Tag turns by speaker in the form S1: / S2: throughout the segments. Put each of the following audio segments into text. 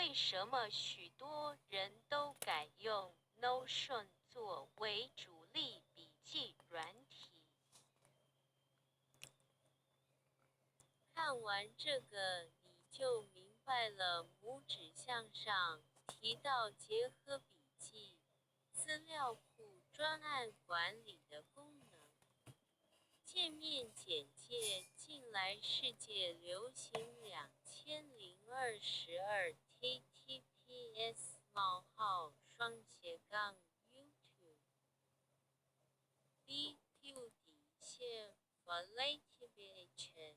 S1: 为什么许多人都改用 Notion 作为主力笔记软体？看完这个你就明白了拇指向上提到结合笔记、资料库专案管理的功能。界面简介近来世界流行2022 https://youtube VLATIVHS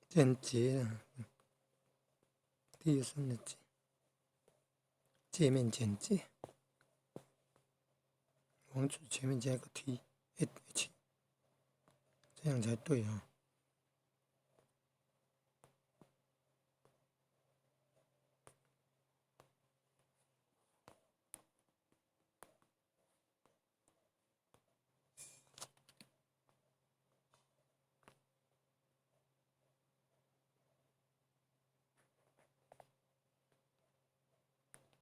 S2: 简介啊，第三的界面简介，网址前面加个 TH， 这样才对啊。